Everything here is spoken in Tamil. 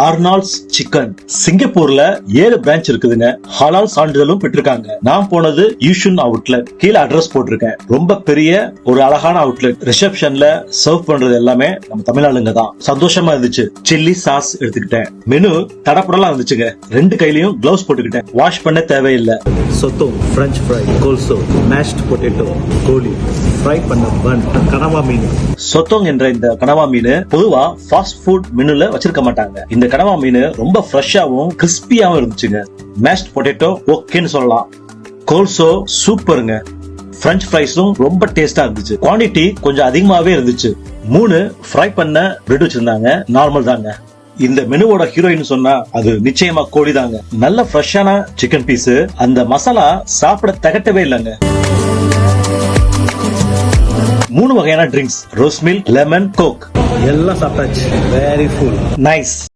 ஆர்னால்ட்ஸ் சிக்கன். சிங்கப்பூர்ல 7 பிரான்ச் இருக்குதுங்க. ஹலால் சான்றிதழும் பெற்றிருக்காங்க. நான் போனது யூஷன் அவுட்லெட். கீழே அட்ரஸ் போட்டிருக்கேன். ரொம்ப பெரிய ஒரு அழகான அவுட்லெட். ரிசப்ஷன்ல சர்வ் பண்றது எல்லாமே நம்ம தமிழ்நாடுங்க தான். சந்தோஷமா இருந்துச்சு. சில்லி சாஸ் எடுத்துக்கிட்டேன். மெனு தடப்படலாம் இருந்துச்சுங்க. 2 கையிலயும் கிளவுஸ் போட்டுக்கிட்டேன். வாஷ் பண்ண தேவையில்லை. சொத்தோம், பிரெஞ்ச் ஃப்ரை, கோல்சோ, மேஷ்ட் பொட்டேட்டோ, கோழி, ஃப்ரை பண்ண பன், கனவா மீன். சொத்தோங் என்ற இந்த கனவா மீன் பொதுவா ஃபாஸ்ட் ஃபுட் மெனுல வச்சிருக்க மாட்டாங்க. இந்த கனவா மீன் ரொம்ப ஃப்ரெஷ்ஷாவும் கிறிஸ்பியாவும் இருந்துச்சுங்க. மேஷ்ட் பொட்டேட்டோ ஓகேன்னு சொல்லலாம். கோல்சோ சூப்பருங்க. பிரெஞ்ச் ஃப்ரைஸும் ரொம்ப டேஸ்டா இருந்துச்சு. குவாண்டிட்டி கொஞ்சம் அதிகமாவே இருந்துச்சு. 3 ஃப்ரை பண்ண பிரெட் வச்சிருந்தாங்க. நார்மல் தாங்க. இந்த மெனுவோட ஹீரோயின் சொன்னா அது நிச்சயமா கோழி தாங்க. நல்ல ஃப்ரெஷ்ஷான சிக்கன் பீஸ். அந்த மசாலா சாப்பிட தகட்டவே இல்லைங்க. 3 வகையான drinks, rose milk, lemon, coke எல்லாம் சாப்பிட்டாச்சு. Very full. நைஸ்.